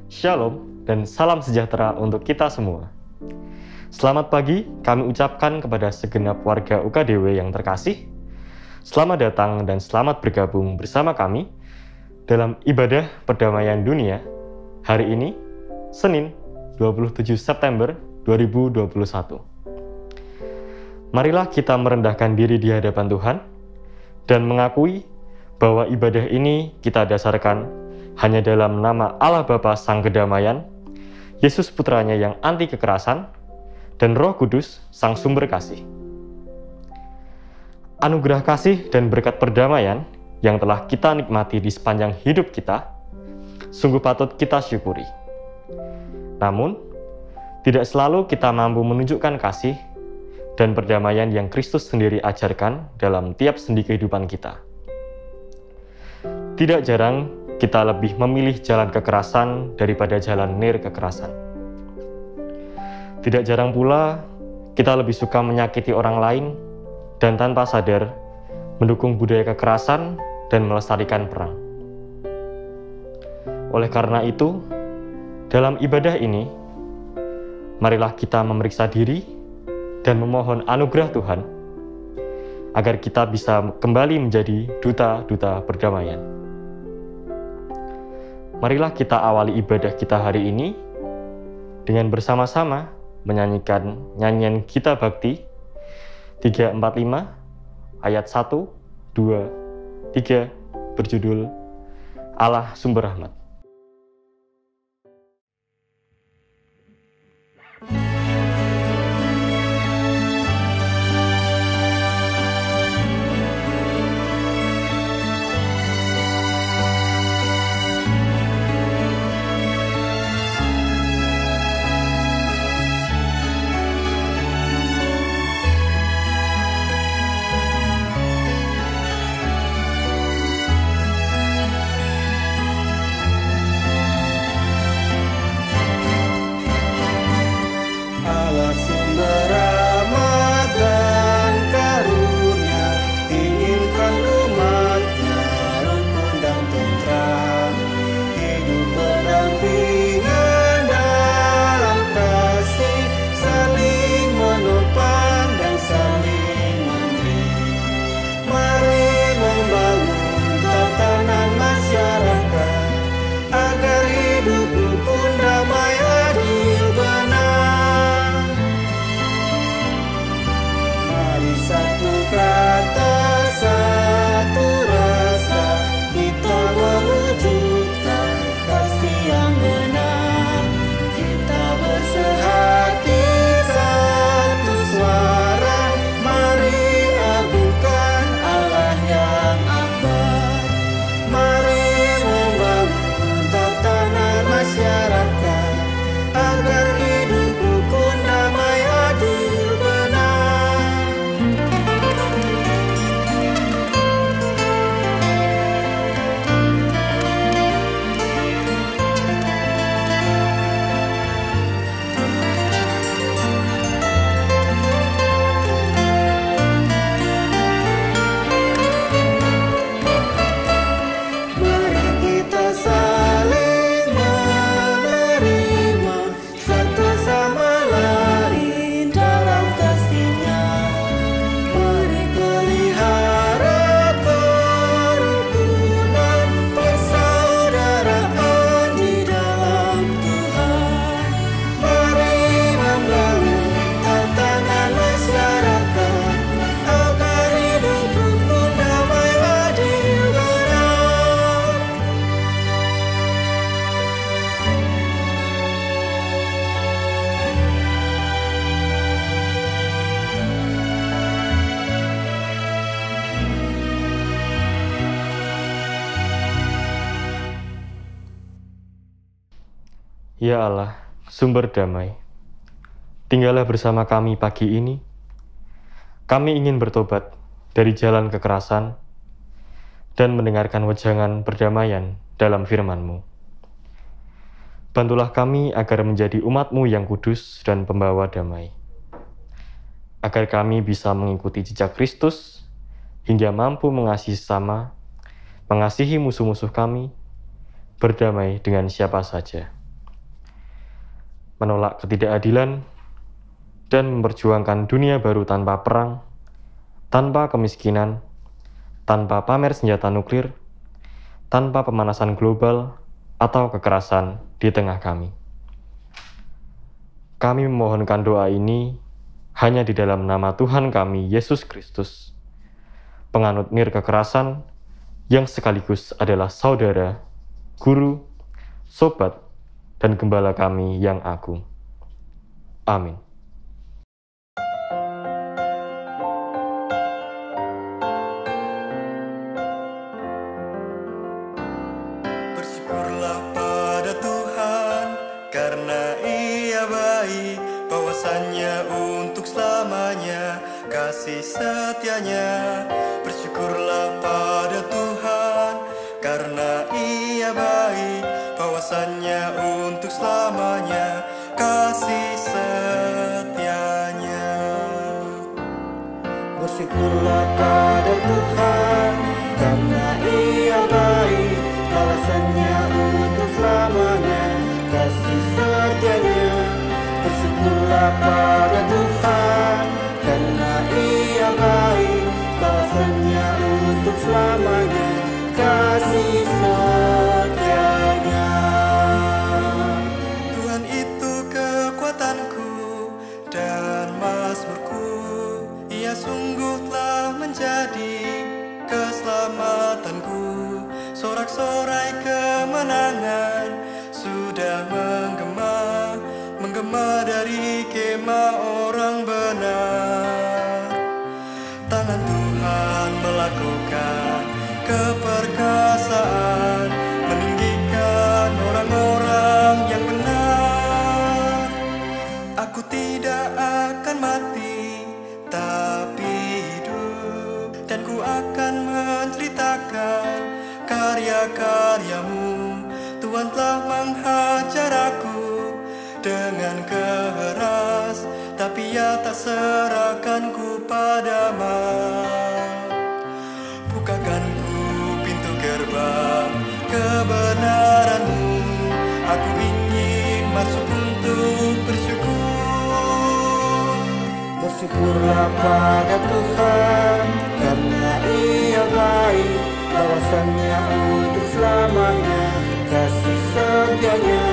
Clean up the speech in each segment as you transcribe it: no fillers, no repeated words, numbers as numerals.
Shalom dan salam sejahtera untuk kita semua. Selamat pagi kami ucapkan kepada segenap warga UKDW yang terkasih. Selamat datang dan selamat bergabung bersama kami dalam ibadah perdamaian dunia hari ini, Senin 27 September 2021. Marilah kita merendahkan diri di hadapan Tuhan dan mengakui bahwa ibadah ini kita dasarkan hanya dalam nama Allah Bapa Sang Kedamaian, Yesus Putranya yang anti kekerasan, dan Roh Kudus Sang Sumber Kasih. Anugerah kasih dan berkat perdamaian yang telah kita nikmati di sepanjang hidup kita, sungguh patut kita syukuri. Namun, tidak selalu kita mampu menunjukkan kasih dan perdamaian yang Kristus sendiri ajarkan dalam tiap sendi kehidupan kita. Tidak jarang kita lebih memilih jalan kekerasan daripada jalan nir kekerasan. Tidak jarang pula kita lebih suka menyakiti orang lain dan tanpa sadar mendukung budaya kekerasan dan melestarikan perang. Oleh karena itu, dalam ibadah ini, marilah kita memeriksa diri dan memohon anugerah Tuhan agar kita bisa kembali menjadi duta-duta perdamaian. Marilah kita awali ibadah kita hari ini dengan bersama-sama menyanyikan nyanyian Gita Bakti 345 ayat 1, 2, 3 berjudul Allah Sumber Rahmat. Ya Allah, sumber damai, tinggallah bersama kami pagi ini. Kami ingin bertobat dari jalan kekerasan dan mendengarkan wejangan perdamaian dalam firman-Mu. Bantulah kami agar menjadi umat-Mu yang kudus dan pembawa damai. Agar kami bisa mengikuti jejak Kristus hingga mampu mengasihi sesama, mengasihi musuh-musuh kami, berdamai dengan siapa saja. menolak ketidakadilan, dan memperjuangkan dunia baru tanpa perang, tanpa kemiskinan, tanpa pamer senjata nuklir, tanpa pemanasan global, atau kekerasan di tengah kami. Kami memohonkan doa ini hanya di dalam nama Tuhan kami, Yesus Kristus, penganut nir kekerasan, yang sekaligus adalah saudara, guru, sobat, dan gembala kami yang agung. Amin. Bersyukurlah pada Tuhan, karena Ia baik, bahwasannya untuk selamanya kasih setianya. Bersyukurlah pada Tuhan, karena Ia baik, bahwasannya untuk selamanya kasih setianya. Bersyukurlah pada Tuhan, karena Ia baik, bahwasannya untuk selamanya kasih setianya. Bersyukurlah pada Tuhan, karena Ia baik, bahwasannya untuk selamanya kasih setianya. Tuhan itu kekuatanku dan mazmurku, Ia sungguh telah menjadi keselamatanku. Sorak-sorai kemenangan sudah menggema dari kemah orang benar. Tangan Tuhan melakukan keperkasaan, meninggikan orang-orang yang benar. Aku tidak akan mati, tapi hidup, dan ku akan menceritakan karya-karyamu. Tuhan telah menghajar aku dengan keras, tapi Ia tak serahkanku pada maut. Bukakan ku pintu gerbang kebenaran-Mu, aku ingin masuk untuk bersyukur. Bersyukurlah pada Tuhan, karena Ia baik, bahwasannya untuk selamanya kasih setianya.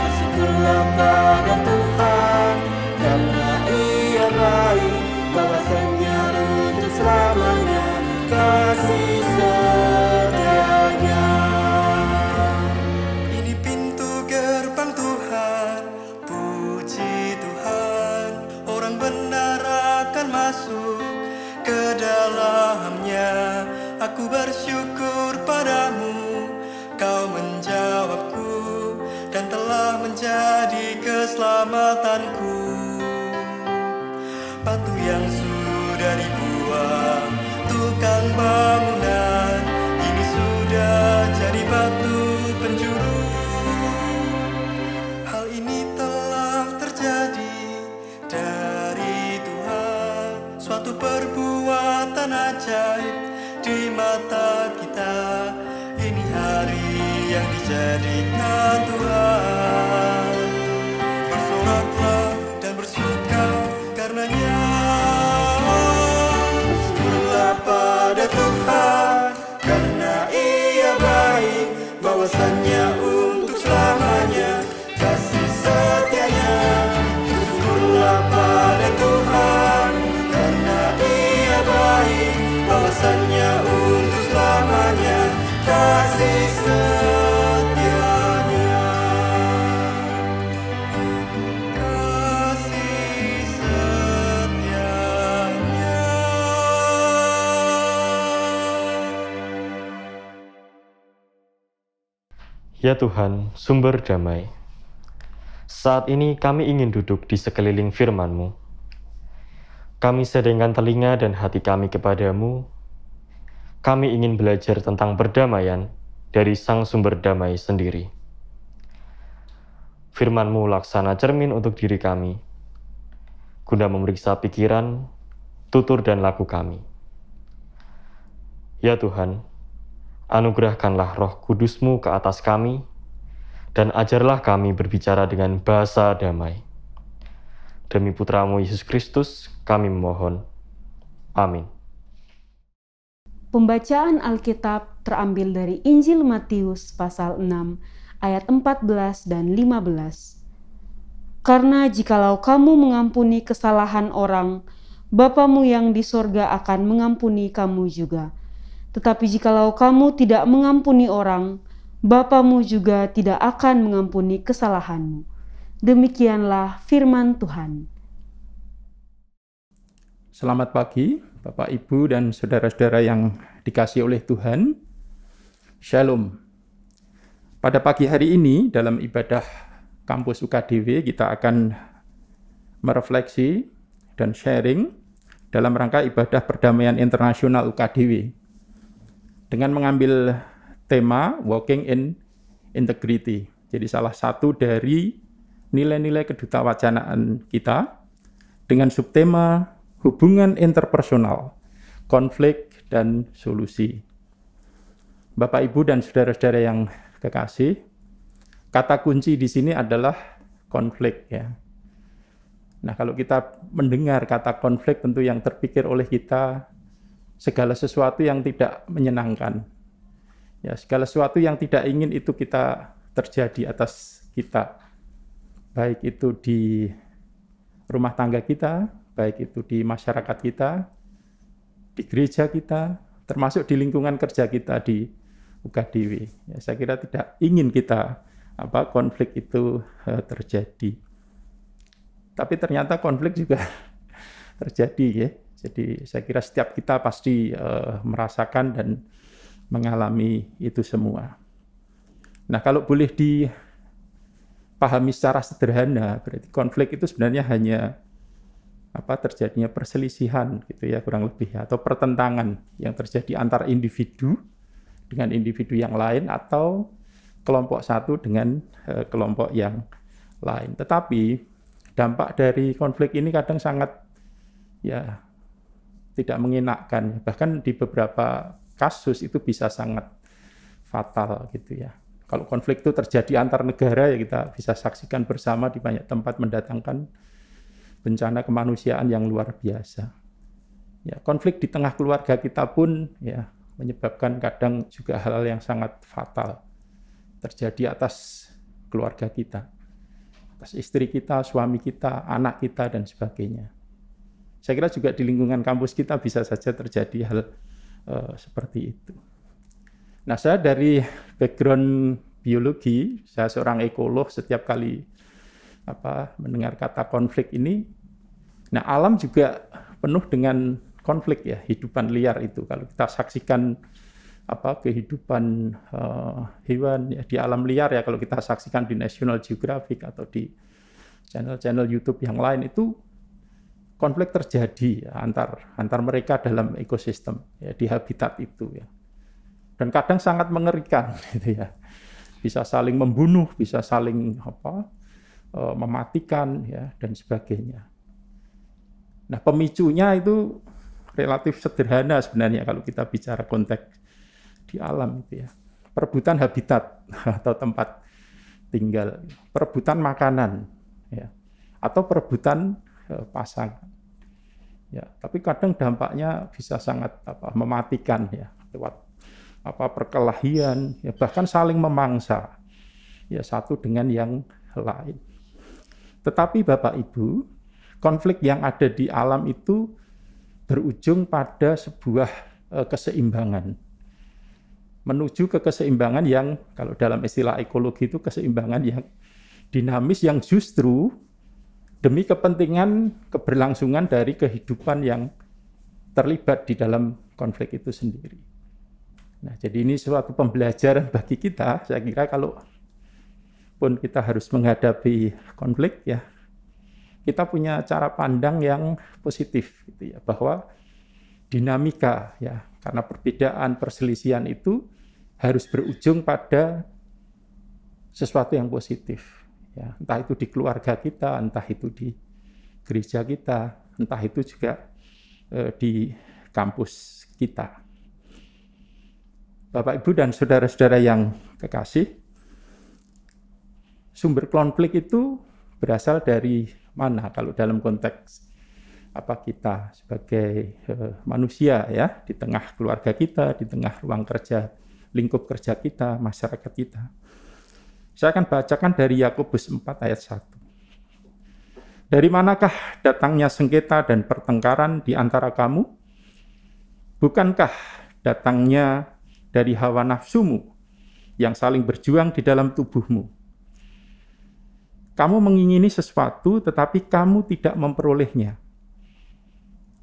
Bersyukurlah pada Tuhan, karena Ia baik, bahwasannya untuk selamanya kasih setianya. Ini pintu gerbang Tuhan, puji Tuhan, orang benar akan masuk ke dalamnya. Aku bersyukur padamu, Kau menjawabku dan telah menjadi keselamatanku. Batu yang sudah dibuang tukang bangunan, ini sudah jadi batu penjuru. Hal ini telah terjadi dari Tuhan, suatu perbuatan ajaib di mata kita. Ini hari yang dijadikan Tuhan. Bersoraklah dan bersuka karenanya. Bersyukurlah pada Tuhan, karena Ia baik, bahwasannya untuk selamanya kasih setianya. Bersyukurlah pada Tuhan, karena Ia baik, bahwasannya untuk selamanya kasih setianya. Kasih setianya. Ya Tuhan, sumber damai, saat ini kami ingin duduk di sekeliling firman-Mu. Kami sedengkan telinga dan hati kami kepadamu. Kami ingin belajar tentang perdamaian dari Sang Sumber Damai sendiri. Firman-Mu laksana cermin untuk diri kami, guna memeriksa pikiran, tutur dan laku kami. Ya Tuhan, anugerahkanlah Roh Kudus-Mu ke atas kami, dan ajarlah kami berbicara dengan bahasa damai. Demi Putramu Yesus Kristus, kami memohon. Amin. Pembacaan Alkitab terambil dari Injil Matius pasal 6 ayat 14 dan 15. Karena jikalau kamu mengampuni kesalahan orang, Bapamu yang di sorga akan mengampuni kamu juga. Tetapi jikalau kamu tidak mengampuni orang, Bapamu juga tidak akan mengampuni kesalahanmu. Demikianlah firman Tuhan. Selamat pagi, Bapak, Ibu, dan saudara-saudara yang dikasihi oleh Tuhan. Shalom. Pada pagi hari ini, dalam ibadah kampus UKDW, kita akan merefleksi dan sharing dalam rangka ibadah perdamaian internasional UKDW dengan mengambil tema Walking in Integrity. Jadi salah satu dari nilai-nilai kedutawajanaan kita dengan subtema hubungan interpersonal, konflik dan solusi. Bapak, Ibu, dan saudara-saudara yang kekasih, kata kunci di sini adalah konflik, ya. Nah, kalau kita mendengar kata konflik, tentu yang terpikir oleh kita segala sesuatu yang tidak menyenangkan. Ya, segala sesuatu yang tidak ingin itu kita terjadi atas kita. Baik itu di rumah tangga kita, baik itu di masyarakat kita, di gereja kita, termasuk di lingkungan kerja kita di UKDW. Ya, saya kira tidak ingin kita konflik itu terjadi. Tapi ternyata konflik juga terjadi, ya. Jadi saya kira setiap kita pasti merasakan dan mengalami itu semua. Nah, kalau boleh dipahami secara sederhana, berarti konflik itu sebenarnya hanya terjadinya perselisihan, gitu ya, kurang lebih, ya, atau pertentangan yang terjadi antar individu dengan individu yang lain atau kelompok satu dengan kelompok yang lain. Tetapi dampak dari konflik ini kadang sangat, ya, tidak mengenakkan. Bahkan di beberapa kasus itu bisa sangat fatal, gitu ya. Kalau konflik itu terjadi antar negara, ya kita bisa saksikan bersama di banyak tempat, mendatangkan bencana kemanusiaan yang luar biasa. Ya, konflik di tengah keluarga kita pun, ya, menyebabkan kadang juga hal-hal yang sangat fatal terjadi atas keluarga kita, atas istri kita, suami kita, anak kita, dan sebagainya. Saya kira juga di lingkungan kampus kita bisa saja terjadi hal seperti itu. Nah, saya dari background biologi, saya seorang ekolog. Setiap kali mendengar kata konflik ini, nah, alam juga penuh dengan konflik, ya, hidupan liar itu. Kalau kita saksikan kehidupan hewan, ya, di alam liar, ya, kalau kita saksikan di National Geographic atau di channel-channel YouTube yang lain, itu konflik terjadi, ya, antar mereka dalam ekosistem, ya, di habitat itu, ya. Dan kadang sangat mengerikan, gitu ya. Bisa saling membunuh, bisa saling mematikan, ya, dan sebagainya. Nah, pemicunya itu relatif sederhana sebenarnya kalau kita bicara konteks di alam, itu ya. Perebutan habitat atau tempat tinggal, perebutan makanan, ya, atau perebutan pasangan. Ya, tapi kadang dampaknya bisa sangat mematikan, ya, lewat perkelahian, ya, bahkan saling memangsa, ya, satu dengan yang lain. Tetapi Bapak Ibu, konflik yang ada di alam itu berujung pada sebuah keseimbangan. Menuju ke keseimbangan yang, kalau dalam istilah ekologi itu keseimbangan yang dinamis, yang justru demi kepentingan keberlangsungan dari kehidupan yang terlibat di dalam konflik itu sendiri. Nah, jadi ini suatu pembelajaran bagi kita. Saya kira kalau pun kita harus menghadapi konflik, ya, kita punya cara pandang yang positif, gitu ya, bahwa dinamika, ya, karena perbedaan, perselisihan itu harus berujung pada sesuatu yang positif. Ya, entah itu di keluarga kita, entah itu di gereja kita, entah itu juga di kampus kita. Bapak, Ibu, dan saudara-saudara yang kekasih, sumber konflik itu berasal dari mana kalau dalam konteks kita sebagai manusia ya, di tengah keluarga kita, di tengah ruang kerja, lingkup kerja kita, masyarakat kita. Saya akan bacakan dari Yakobus 4 ayat 1. Dari manakah datangnya sengketa dan pertengkaran di antara kamu? Bukankah datangnya dari hawa nafsumu yang saling berjuang di dalam tubuhmu? Kamu mengingini sesuatu tetapi kamu tidak memperolehnya.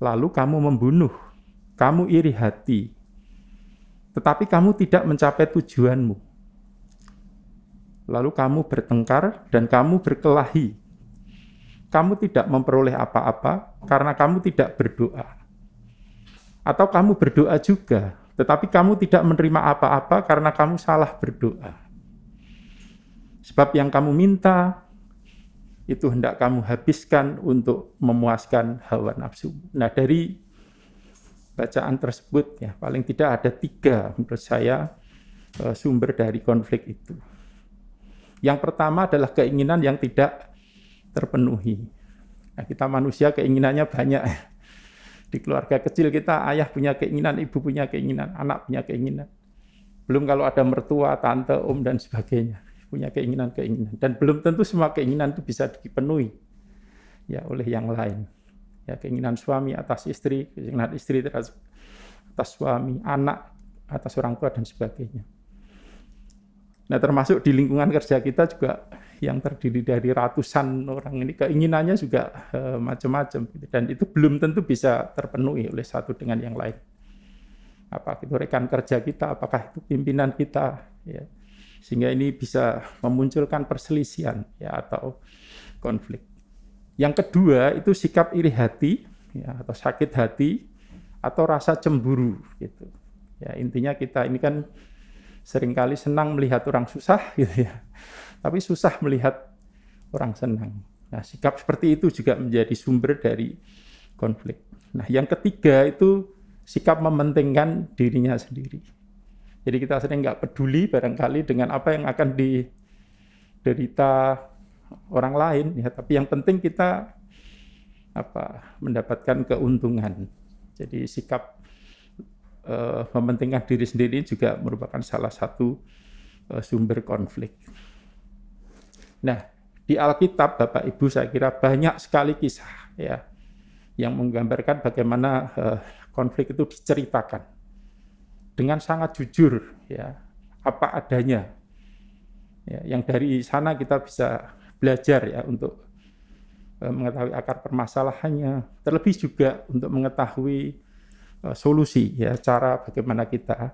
Lalu kamu membunuh, kamu iri hati, tetapi kamu tidak mencapai tujuanmu. Lalu kamu bertengkar dan kamu berkelahi. Kamu tidak memperoleh apa-apa karena kamu tidak berdoa. Atau kamu berdoa juga, tetapi kamu tidak menerima apa-apa karena kamu salah berdoa. Sebab yang kamu minta, itu hendak kamu habiskan untuk memuaskan hawa nafsu. Nah, dari bacaan tersebut ya paling tidak ada 3 menurut saya sumber dari konflik itu. Yang pertama adalah keinginan yang tidak terpenuhi. Nah, kita manusia keinginannya banyak. Di keluarga kecil kita, ayah punya keinginan, ibu punya keinginan, anak punya keinginan. Belum kalau ada mertua, tante, om dan sebagainya. Punya keinginan-keinginan, dan belum tentu semua keinginan itu bisa dipenuhi ya oleh yang lain. Ya, keinginan suami atas istri, keinginan istri atas suami, anak atas orang tua dan sebagainya. Nah, termasuk di lingkungan kerja kita juga yang terdiri dari ratusan orang ini keinginannya juga macam-macam, dan itu belum tentu bisa terpenuhi oleh satu dengan yang lain. Apakah itu rekan kerja kita, apakah itu pimpinan kita, ya. Sehingga ini bisa memunculkan perselisihan ya, atau konflik. Yang kedua itu sikap iri hati ya, atau sakit hati atau rasa cemburu gitu. Ya, intinya kita ini kan seringkali senang melihat orang susah gitu ya. Tapi susah melihat orang senang. Nah, sikap seperti itu juga menjadi sumber dari konflik. Nah, yang ketiga itu sikap mementingkan dirinya sendiri. Jadi kita sering nggak peduli barangkali dengan apa yang akan diderita orang lain, ya. Tapi yang penting kita mendapatkan keuntungan. Jadi sikap mementingkan diri sendiri juga merupakan salah satu sumber konflik. Nah, di Alkitab Bapak Ibu saya kira banyak sekali kisah ya yang menggambarkan bagaimana konflik itu diceritakan dengan sangat jujur ya, apa adanya. Ya, yang dari sana kita bisa belajar ya untuk mengetahui akar permasalahannya, terlebih juga untuk mengetahui solusi ya, cara bagaimana kita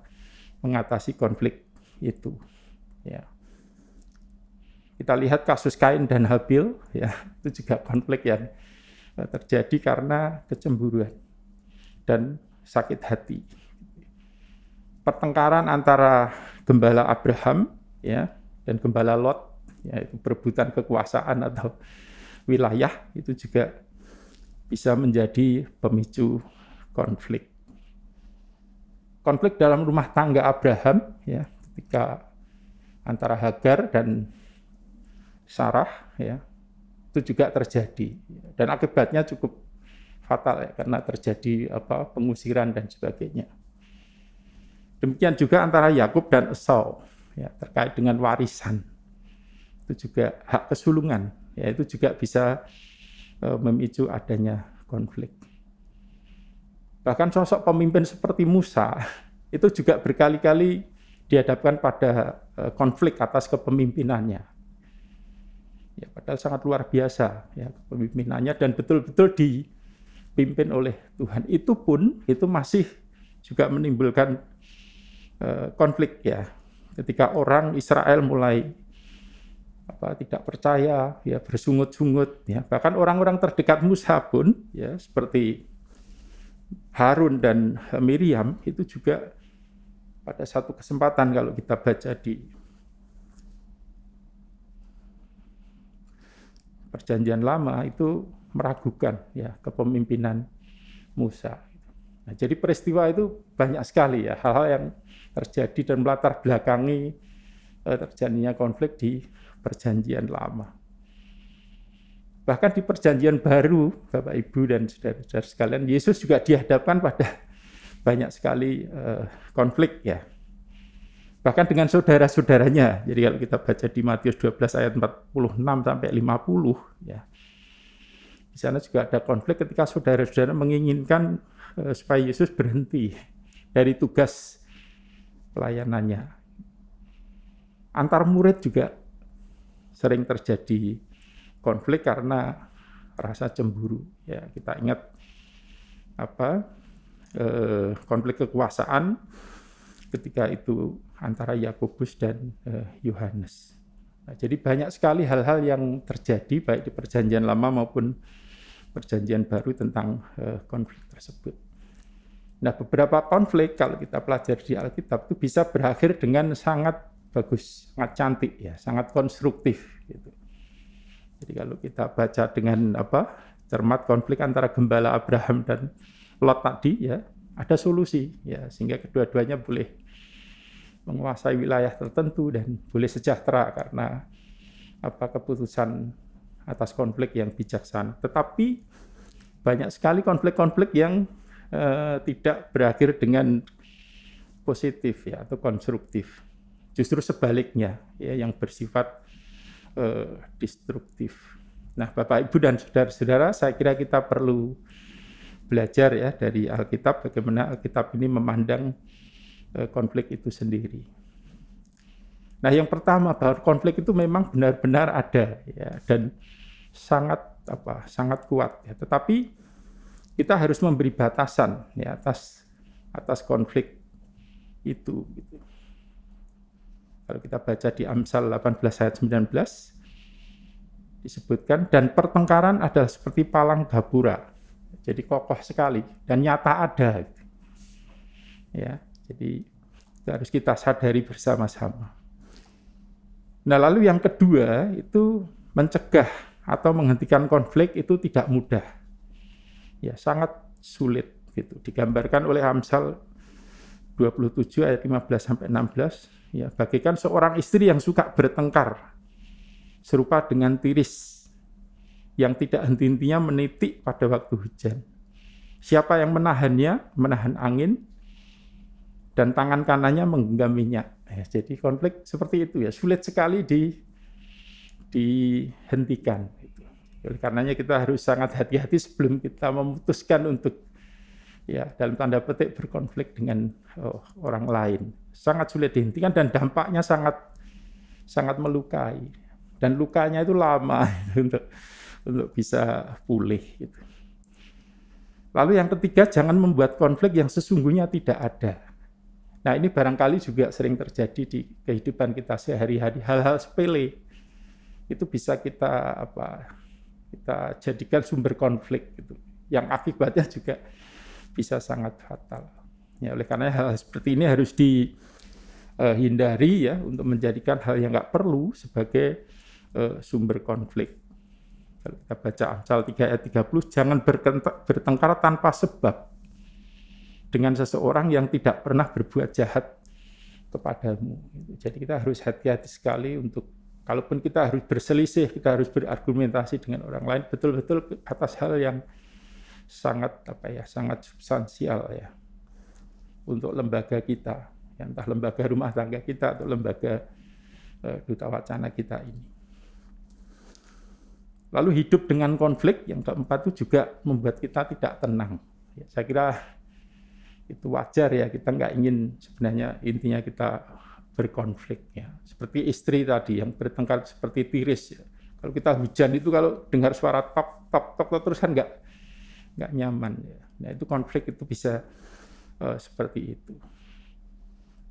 mengatasi konflik itu ya. Kita lihat kasus Kain dan Habil ya, itu juga konflik yang terjadi karena kecemburuan dan sakit hati. Pertengkaran antara gembala Abraham ya dan gembala Lot, yaitu perebutan kekuasaan atau wilayah, itu juga bisa menjadi pemicu konflik. Konflik dalam rumah tangga Abraham ya, ketika antara Hagar dan Sarah ya, itu juga terjadi dan akibatnya cukup fatal ya, karena terjadi pengusiran dan sebagainya. Demikian juga antara Yakub dan Esau ya, terkait dengan warisan. Itu juga hak kesulungan, ya, itu juga bisa memicu adanya konflik. Bahkan sosok pemimpin seperti Musa itu juga berkali-kali dihadapkan pada konflik atas kepemimpinannya. Ya, padahal sangat luar biasa ya kepemimpinannya dan betul-betul dipimpin oleh Tuhan. Itu pun itu masih juga menimbulkan konflik ya, ketika orang Israel mulai tidak percaya ya, bersungut-sungut ya, bahkan orang-orang terdekat Musa pun ya seperti Harun dan Miriam itu juga pada satu kesempatan kalau kita baca di Perjanjian Lama itu meragukan ya kepemimpinan Musa. Nah, jadi peristiwa itu banyak sekali ya hal-hal yang terjadi dan melatar belakangi terjadinya konflik di Perjanjian Lama. Bahkan di Perjanjian Baru, Bapak Ibu dan saudara-saudara sekalian, Yesus juga dihadapkan pada banyak sekali konflik ya. Bahkan dengan saudara-saudaranya. Jadi kalau kita baca di Matius 12 ayat 46 sampai 50 ya. Di sana juga ada konflik ketika saudara-saudara menginginkan supaya Yesus berhenti dari tugas pelayanannya. Antar murid juga sering terjadi konflik karena rasa cemburu. Ya, kita ingat konflik kekuasaan ketika itu antara Yakobus dan Yohanes. Nah, jadi banyak sekali hal-hal yang terjadi baik di Perjanjian Lama maupun Perjanjian Baru tentang konflik tersebut. Nah, beberapa konflik kalau kita pelajari di Alkitab itu bisa berakhir dengan sangat bagus, sangat cantik ya, sangat konstruktif gitu. Jadi kalau kita baca dengan cermat konflik antara gembala Abraham dan Lot tadi ya, ada solusi ya, sehingga kedua-duanya boleh menguasai wilayah tertentu dan boleh sejahtera karena keputusan atas konflik yang bijaksana. Tetapi banyak sekali konflik-konflik yang tidak berakhir dengan positif ya atau konstruktif. Justru sebaliknya ya, yang bersifat destruktif. Nah, Bapak Ibu dan saudara-saudara, saya kira kita perlu belajar ya dari Alkitab bagaimana Alkitab ini memandang konflik itu sendiri. Nah, yang pertama bahwa konflik itu memang benar-benar ada ya dan sangat kuat ya. Tetapi kita harus memberi batasan ya atas konflik itu gitu. Kalau kita baca di Amsal 18 ayat 19 disebutkan, dan pertengkaran adalah seperti palang gapura. Jadi kokoh sekali dan nyata ada. Ya, jadi itu harus kita sadari bersama-sama. Nah, lalu yang kedua itu mencegah atau menghentikan konflik itu tidak mudah. Ya, sangat sulit gitu. Digambarkan oleh Amsal 27 ayat 15 sampai 16. Ya, bagaikan seorang istri yang suka bertengkar, serupa dengan tiris yang tidak henti-hentinya menitik pada waktu hujan. Siapa yang menahannya, menahan angin, dan tangan kanannya menggenggam minyak. Ya, jadi konflik seperti itu ya, sulit sekali dihentikan. Oleh karenanya kita harus sangat hati-hati sebelum kita memutuskan untuk ya dalam tanda petik berkonflik dengan orang lain. Sangat sulit dihentikan dan dampaknya sangat melukai. Dan lukanya itu lama untuk bisa pulih gitu. Lalu yang ketiga, jangan membuat konflik yang sesungguhnya tidak ada. Nah, ini barangkali juga sering terjadi di kehidupan kita sehari-hari, hal-hal sepele. Itu bisa kita jadikan sumber konflik gitu. Yang akibatnya juga bisa sangat fatal. Ya, oleh karena hal seperti ini harus dihindari ya untuk menjadikan hal yang nggak perlu sebagai sumber konflik. Kalau kita baca Amsal 3 ayat 30, jangan bertengkar tanpa sebab dengan seseorang yang tidak pernah berbuat jahat kepadamu. Jadi kita harus hati-hati sekali untuk, kalaupun kita harus berselisih, kita harus berargumentasi dengan orang lain, betul-betul atas hal yang sangat sangat substansial ya untuk lembaga kita, entah lembaga rumah tangga kita atau lembaga duta wacana kita ini. Lalu hidup dengan konflik yang keempat itu juga membuat kita tidak tenang. Ya, saya kira itu wajar ya, kita nggak ingin sebenarnya intinya kita berkonflik ya. Seperti istri tadi yang bertengkar seperti tiris ya. Kalau kita hujan itu kalau dengar suara tok terus kan nggak nyaman ya. Nah, itu konflik itu bisa seperti itu.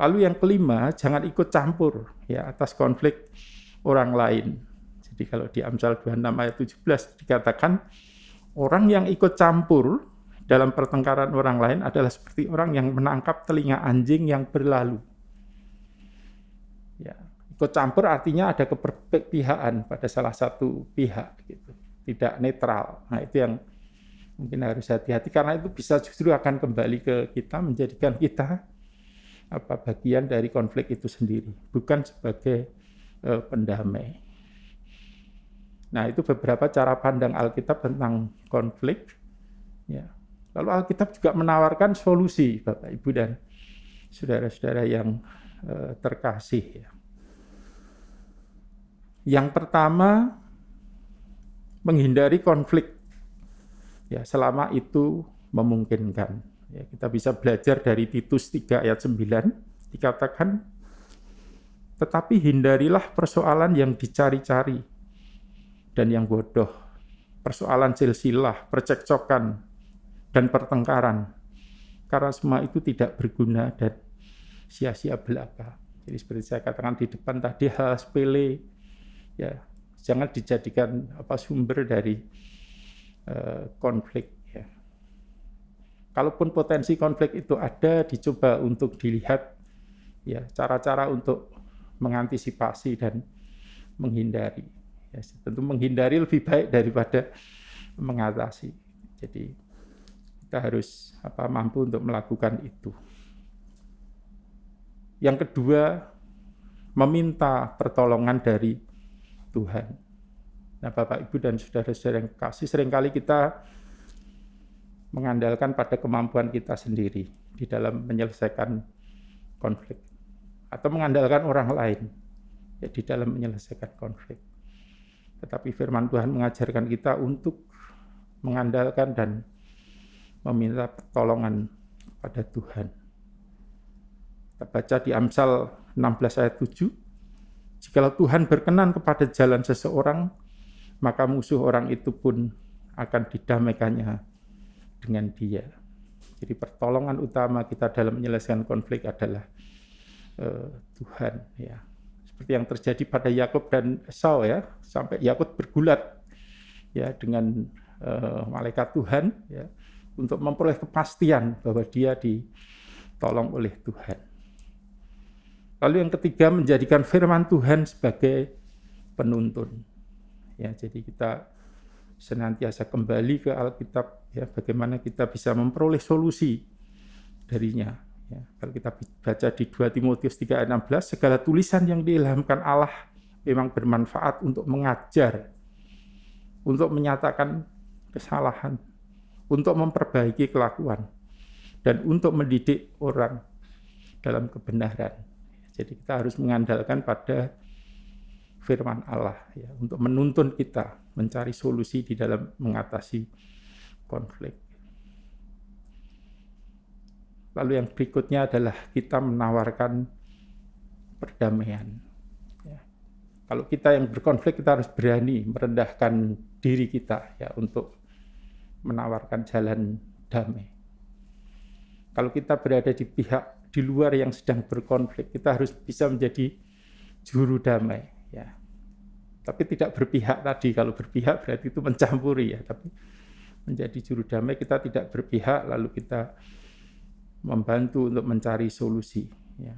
Lalu yang kelima, jangan ikut campur ya atas konflik orang lain. Jadi kalau di Amsal 26 ayat 17 dikatakan orang yang ikut campur dalam pertengkaran orang lain adalah seperti orang yang menangkap telinga anjing yang berlalu. Ya, ikut campur artinya ada keberpihakan pada salah satu pihak gitu. Tidak netral. Nah, itu yang mungkin harus hati-hati karena itu bisa justru akan kembali ke kita, menjadikan kita bagian dari konflik itu sendiri, bukan sebagai pendamai. Nah, itu beberapa cara pandang Alkitab tentang konflik. Ya. Lalu Alkitab juga menawarkan solusi, Bapak, Ibu, dan saudara-saudara yang terkasih. Ya. Yang pertama, menghindari konflik. Ya, selama itu memungkinkan. Ya, kita bisa belajar dari Titus 3 ayat 9, dikatakan, tetapi hindarilah persoalan yang dicari-cari dan yang bodoh, persoalan silsilah, percekcokan, dan pertengkaran, karena semua itu tidak berguna dan sia-sia belaka. Jadi seperti saya katakan di depan tadi, hal sepele, ya jangan dijadikan sumber dari konflik. Ya. Kalaupun potensi konflik itu ada, dicoba untuk dilihat ya cara-cara untuk mengantisipasi dan menghindari. Ya, tentu menghindari lebih baik daripada mengatasi. Jadi kita harus mampu untuk melakukan itu. Yang kedua, meminta pertolongan dari Tuhan. Nah, Bapak, Ibu, dan saudara-saudara yang kasih, seringkali kita mengandalkan pada kemampuan kita sendiri di dalam menyelesaikan konflik, atau mengandalkan orang lain ya, di dalam menyelesaikan konflik. Tetapi firman Tuhan mengajarkan kita untuk mengandalkan dan meminta pertolongan pada Tuhan. Kita baca di Amsal 16 ayat 7, jikalau Tuhan berkenan kepada jalan seseorang, maka musuh orang itu pun akan didamaikannya dengan dia. Jadi pertolongan utama kita dalam menyelesaikan konflik adalah Tuhan. Ya. Seperti yang terjadi pada Yakub dan Esau, ya, sampai Yakub bergulat ya dengan malaikat Tuhan ya, untuk memperoleh kepastian bahwa dia ditolong oleh Tuhan. Lalu yang ketiga, menjadikan firman Tuhan sebagai penuntun. Ya, jadi kita senantiasa kembali ke Alkitab, ya, bagaimana kita bisa memperoleh solusi darinya. Ya, kalau kita baca di 2 Timotius 3 ayat 16, segala tulisan yang diilhamkan Allah memang bermanfaat untuk mengajar, untuk menyatakan kesalahan, untuk memperbaiki kelakuan, dan untuk mendidik orang dalam kebenaran. Jadi kita harus mengandalkan pada firman Allah ya, untuk menuntun kita mencari solusi di dalam mengatasi konflik. Lalu yang berikutnya adalah kita menawarkan perdamaian. Ya. Kalau kita yang berkonflik, kita harus berani merendahkan diri kita ya, untuk menawarkan jalan damai. Kalau kita berada di pihak di luar yang sedang berkonflik, kita harus bisa menjadi juru damai. Ya. Tapi tidak berpihak tadi, kalau berpihak berarti itu mencampuri ya, tapi menjadi juru damai, kita tidak berpihak lalu kita membantu untuk mencari solusi ya.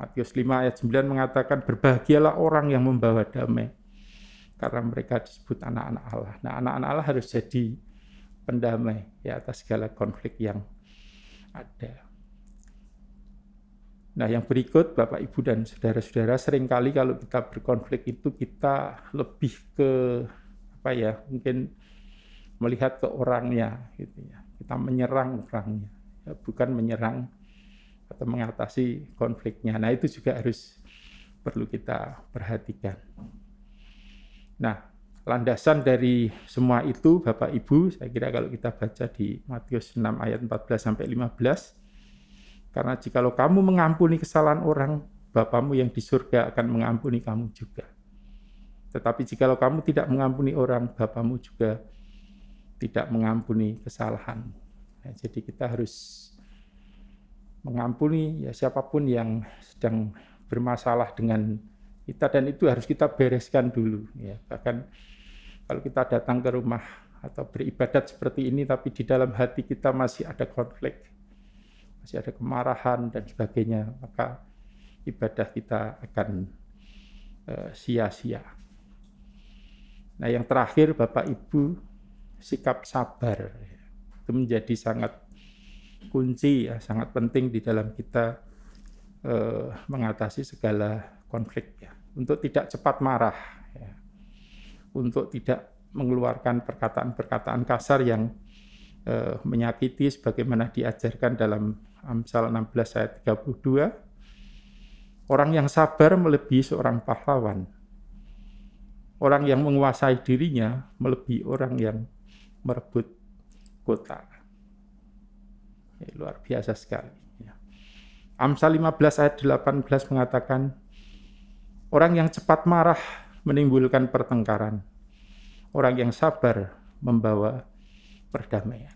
Matius 5 ayat 9 mengatakan, berbahagialah orang yang membawa damai karena mereka disebut anak-anak Allah. Nah, anak-anak Allah harus jadi pendamai ya atas segala konflik yang ada. Nah, yang berikut Bapak, Ibu, dan saudara-saudara, seringkali kalau kita berkonflik itu kita lebih ke mungkin melihat ke orangnya gitu ya. Kita menyerang orangnya, ya, bukan menyerang atau mengatasi konfliknya. Nah, itu juga harus perlu kita perhatikan. Nah, landasan dari semua itu Bapak, Ibu, saya kira kalau kita baca di Matius 6 ayat 14 sampai 15, karena jikalau kamu mengampuni kesalahan orang, Bapamu yang di surga akan mengampuni kamu juga. Tetapi jikalau kamu tidak mengampuni orang, Bapamu juga tidak mengampuni kesalahan. Nah, jadi kita harus mengampuni ya siapapun yang sedang bermasalah dengan kita, dan itu harus kita bereskan dulu. Ya. Bahkan kalau kita datang ke rumah atau beribadat seperti ini, tapi di dalam hati kita masih ada konflik, masih ada kemarahan dan sebagainya, maka ibadah kita akan sia-sia. Nah, yang terakhir Bapak, Ibu, sikap sabar itu menjadi sangat kunci ya, sangat penting di dalam kita mengatasi segala konflik ya. Untuk tidak cepat marah ya. untuk tidak mengeluarkan perkataan-perkataan kasar yang menyakiti sebagaimana diajarkan dalam Amsal 16 ayat 32. Orang yang sabar melebihi seorang pahlawan. Orang yang menguasai dirinya melebihi orang yang merebut kota. Luar biasa sekali. Amsal 15 ayat 18 mengatakan, orang yang cepat marah menimbulkan pertengkaran. Orang yang sabar membawa perdamaian.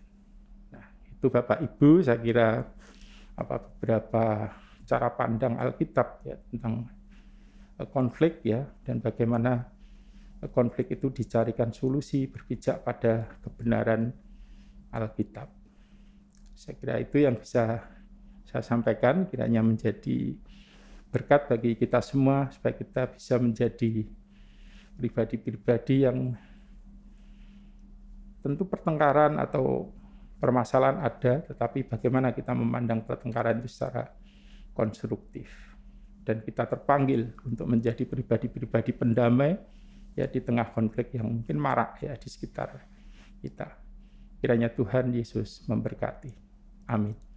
Nah, itu Bapak Ibu, saya kira beberapa cara pandang Alkitab ya, tentang konflik ya, dan bagaimana konflik itu dicarikan solusi berpijak pada kebenaran Alkitab. Saya kira itu yang bisa saya sampaikan, kiranya menjadi berkat bagi kita semua supaya kita bisa menjadi pribadi-pribadi yang tentu pertengkaran atau permasalahan ada, tetapi bagaimana kita memandang pertengkaran itu secara konstruktif. Dan kita terpanggil untuk menjadi pribadi-pribadi pendamai ya di tengah konflik yang mungkin marak ya di sekitar kita. Kiranya Tuhan Yesus memberkati. Amin.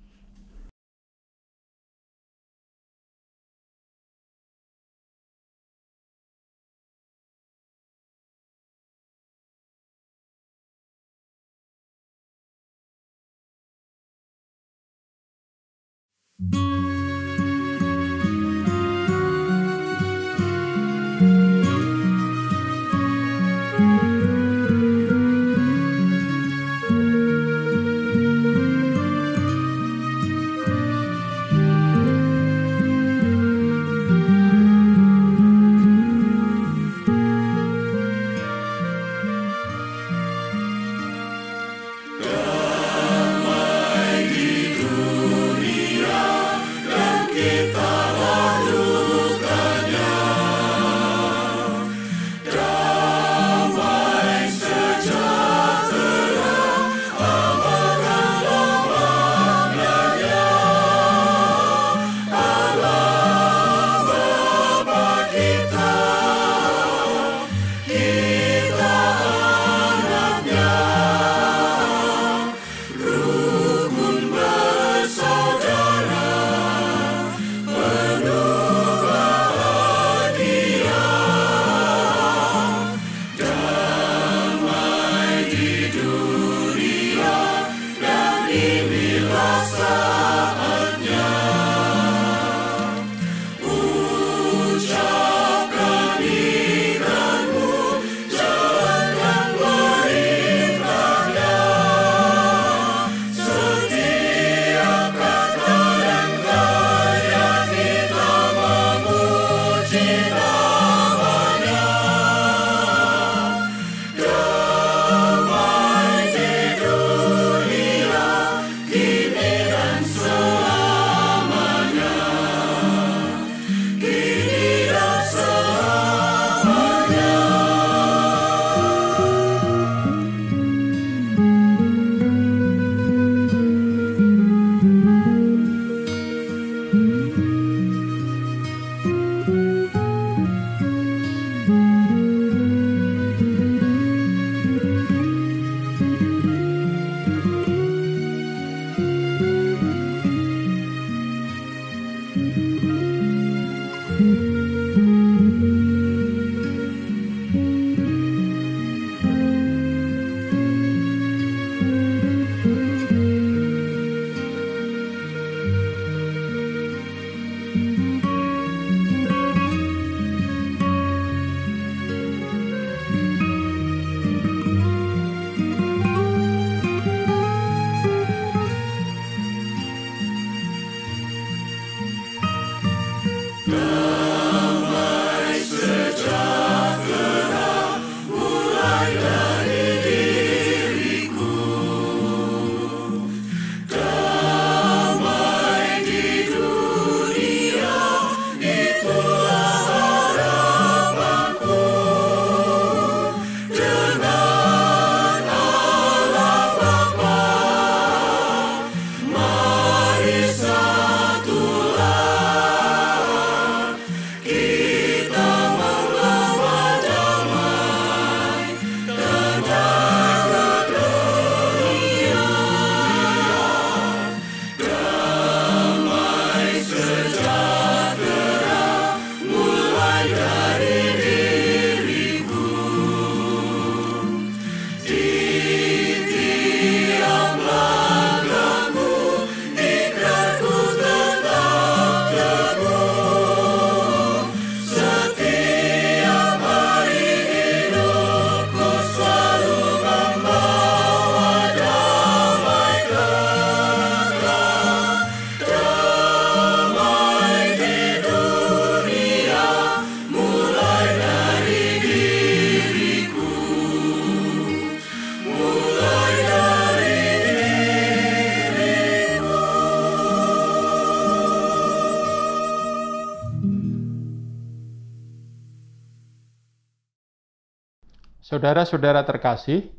Saudara-saudara terkasih,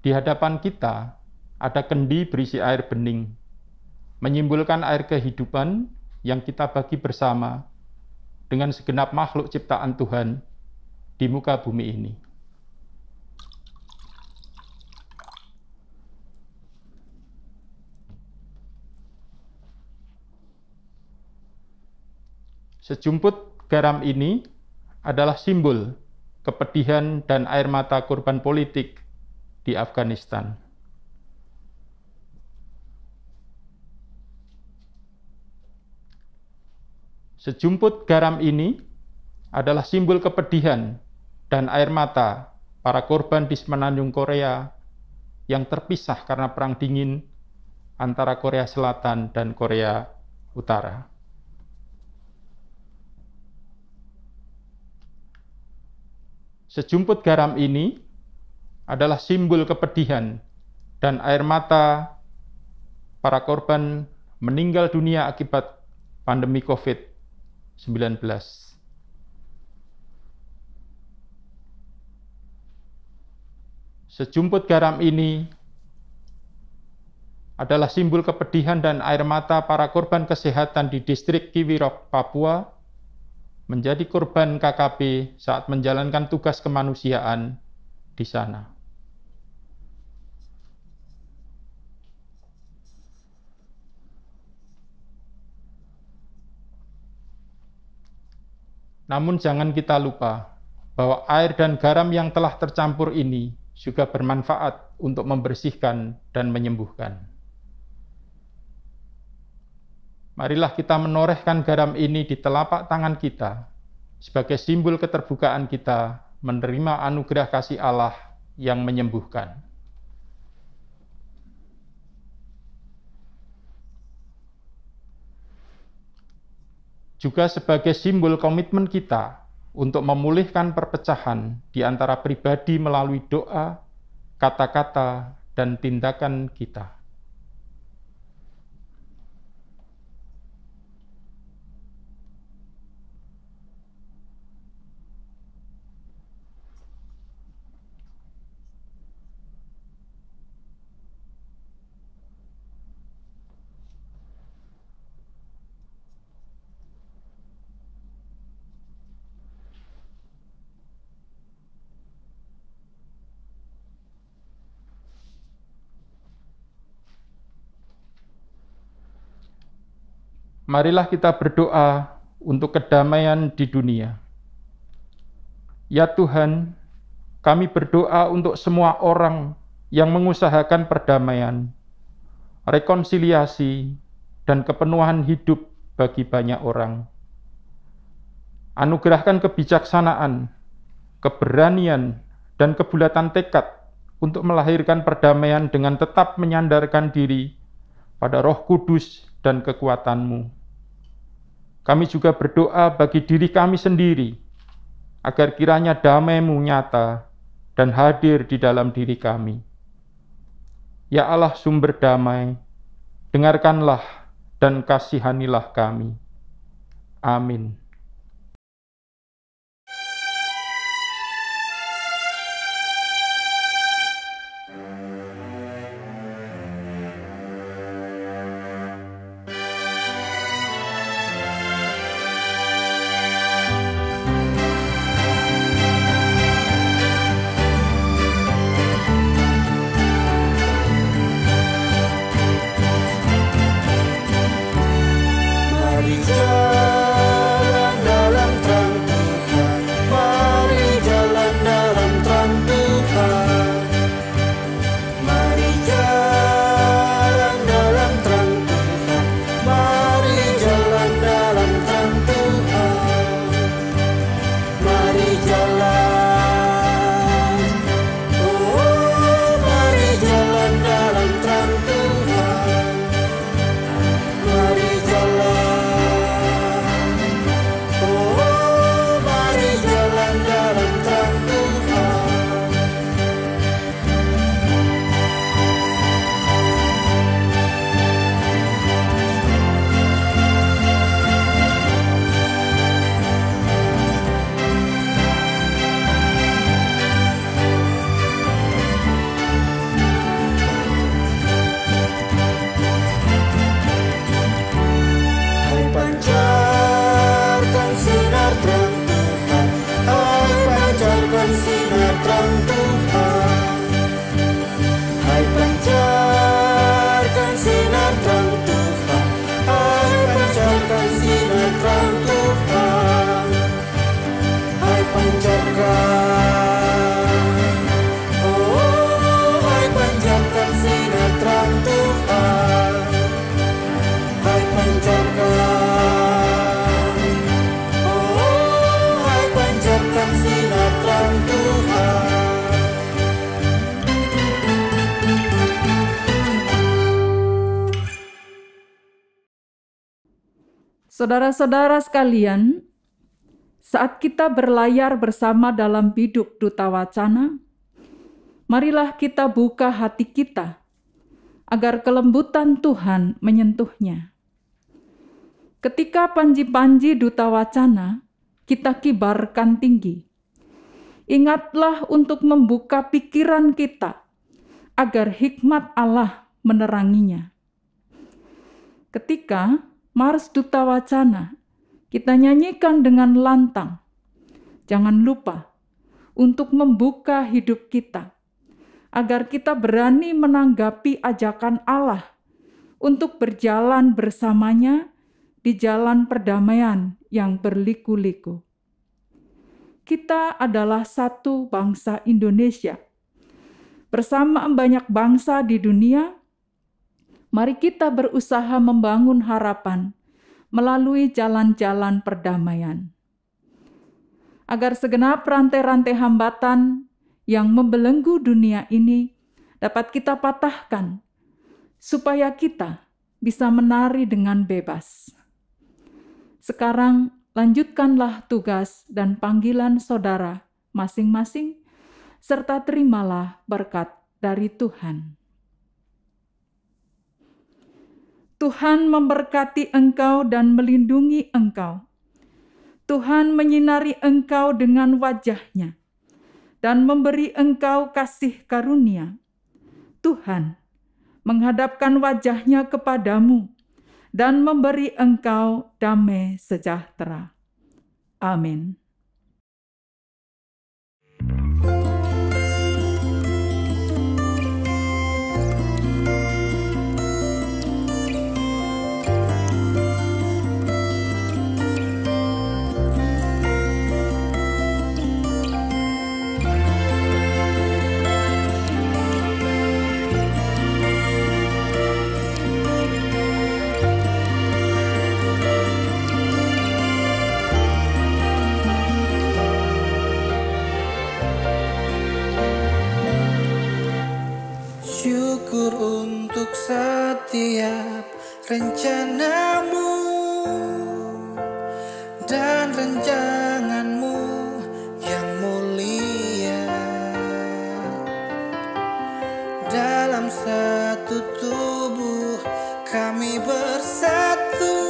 di hadapan kita ada kendi berisi air bening, menyimbolkan air kehidupan yang kita bagi bersama dengan segenap makhluk ciptaan Tuhan di muka bumi ini. Sejumput garam ini adalah simbol kepedihan dan air mata korban politik di Afghanistan. Sejumput garam ini adalah simbol kepedihan dan air mata para korban di semenanjung Korea yang terpisah karena perang dingin antara Korea Selatan dan Korea Utara. Sejumput garam ini adalah simbol kepedihan dan air mata para korban meninggal dunia akibat pandemi COVID-19. Sejumput garam ini adalah simbol kepedihan dan air mata para korban kesehatan di distrik Kiwirok, Papua, menjadi korban KKP saat menjalankan tugas kemanusiaan di sana. Namun jangan kita lupa bahwa air dan garam yang telah tercampur ini juga bermanfaat untuk membersihkan dan menyembuhkan. Marilah kita menorehkan garam ini di telapak tangan kita sebagai simbol keterbukaan kita menerima anugerah kasih Allah yang menyembuhkan. Juga sebagai simbol komitmen kita untuk memulihkan perpecahan di antara pribadi melalui doa, kata-kata, dan tindakan kita. Marilah kita berdoa untuk kedamaian di dunia. Ya Tuhan, kami berdoa untuk semua orang yang mengusahakan perdamaian, rekonsiliasi, dan kepenuhan hidup bagi banyak orang. Anugerahkan kebijaksanaan, keberanian, dan kebulatan tekad untuk melahirkan perdamaian dengan tetap menyandarkan diri pada Roh Kudus dan kekuatan-Mu. Kami juga berdoa bagi diri kami sendiri, agar kiranya damai-Mu nyata dan hadir di dalam diri kami. Ya Allah sumber damai, dengarkanlah dan kasihanilah kami. Amin. Mari jalan Saudara-saudara sekalian, saat kita berlayar bersama dalam Biduk Duta Wacana, marilah kita buka hati kita agar kelembutan Tuhan menyentuhnya. Ketika panji-panji Duta Wacana kita kibarkan tinggi, ingatlah untuk membuka pikiran kita agar hikmat Allah meneranginya. Ketika Mars Duta Wacana kita nyanyikan dengan lantang, jangan lupa untuk membuka hidup kita agar kita berani menanggapi ajakan Allah untuk berjalan bersamanya di jalan perdamaian yang berliku-liku. Kita adalah satu bangsa Indonesia. Bersama banyak bangsa di dunia, mari kita berusaha membangun harapan melalui jalan-jalan perdamaian. Agar segenap rantai-rantai hambatan yang membelenggu dunia ini dapat kita patahkan, supaya kita bisa menari dengan bebas. Sekarang, lanjutkanlah tugas dan panggilan saudara masing-masing, serta terimalah berkat dari Tuhan. Tuhan memberkati engkau dan melindungi engkau. Tuhan menyinari engkau dengan wajah-Nya dan memberi engkau kasih karunia. Tuhan menghadapkan wajah-Nya kepadamu dan memberi engkau damai sejahtera. Amin. Syukur untuk setiap rencanamu dan rancanganmu yang mulia. Dalam satu tubuh kami bersatu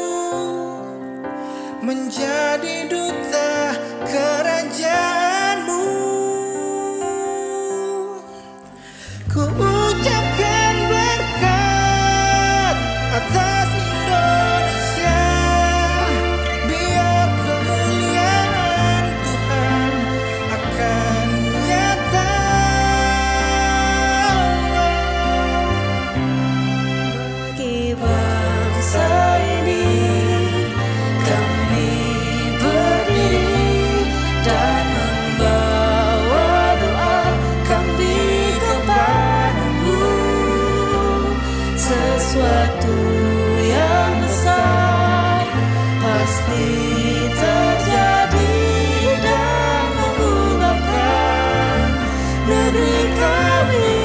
menjadi duta kerajaan-Mu. Ku ucapkan berkat atas Indonesia, biar kemuliaan Tuhan akan nyata. Bagi bangsa ini kami berdiri dan membawa doa kami kepadamu. Sesuatu yang besar pasti terjadi dan mengubahkan negeri kami.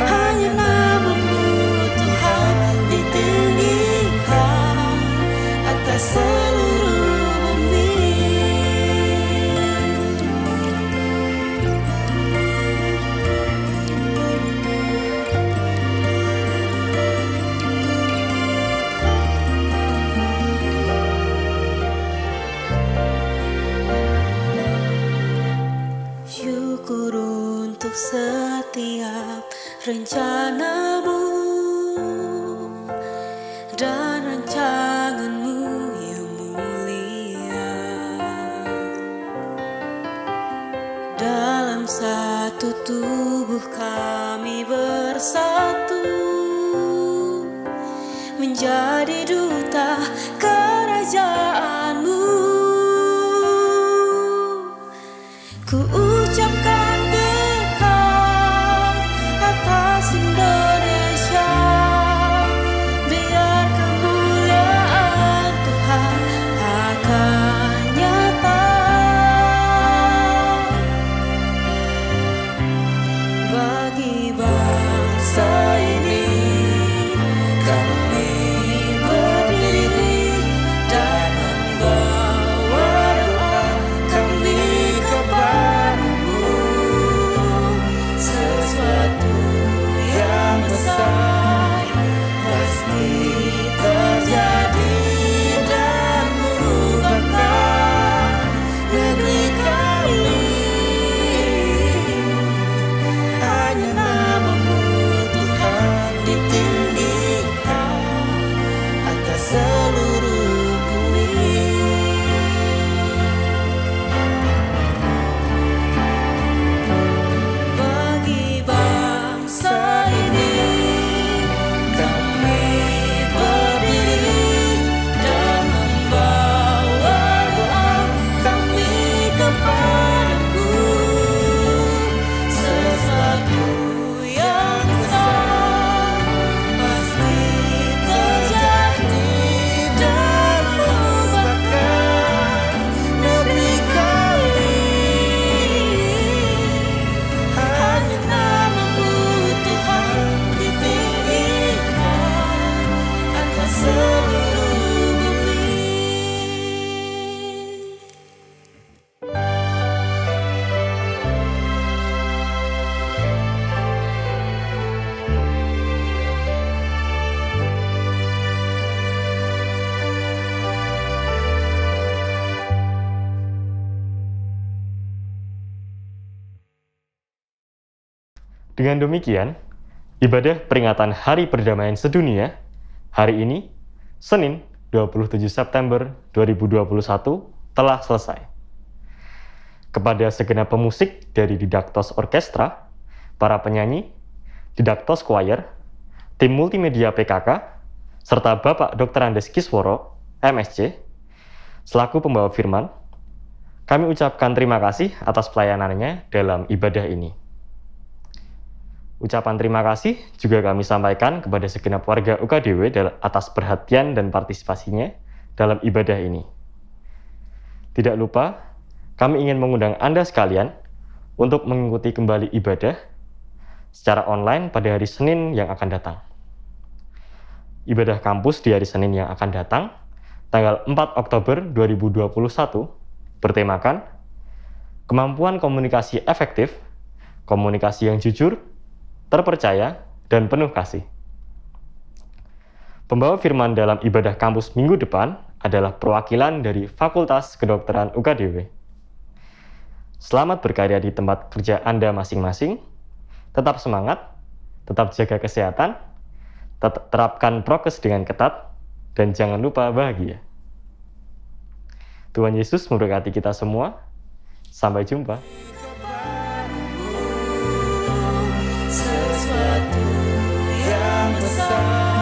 Hanya nama-Mu Tuhan ditinggikan atas seluruh bumi. Syukur untuk setiap rencana-Mu dan rancangan-Mu yang mulia. Dalam satu tubuh kami bersatu menjadi duta kerajaan-Mu. Ku ucapkan berkat atas Indonesia, biar kemuliaan Tuhan akan nyata. Bagi bangsa ini kami Dengan demikian, ibadah peringatan Hari Perdamaian Sedunia hari ini, Senin 27 September 2021 telah selesai. Kepada segenap pemusik dari Didaktos Orkestra, para penyanyi, Didaktos Choir, tim multimedia PKK, serta Bapak Dr. Andes Kisworo, MSc, selaku pembawa firman, kami ucapkan terima kasih atas pelayanannya dalam ibadah ini. Ucapan terima kasih juga kami sampaikan kepada segenap warga UKDW atas perhatian dan partisipasinya dalam ibadah ini. Tidak lupa, kami ingin mengundang Anda sekalian untuk mengikuti kembali ibadah secara online pada hari Senin yang akan datang. Ibadah kampus di hari Senin yang akan datang, tanggal 4 Oktober 2021, bertemakan kemampuan komunikasi efektif, komunikasi yang jujur, terpercaya, dan penuh kasih. Pembawa firman dalam ibadah kampus minggu depan adalah perwakilan dari Fakultas Kedokteran UKDW. Selamat berkarya di tempat kerja Anda masing-masing, tetap semangat, tetap jaga kesehatan, terapkan prokes dengan ketat, dan jangan lupa bahagia. Tuhan Yesus memberkati kita semua. Sampai jumpa. Sesuatu yang besar.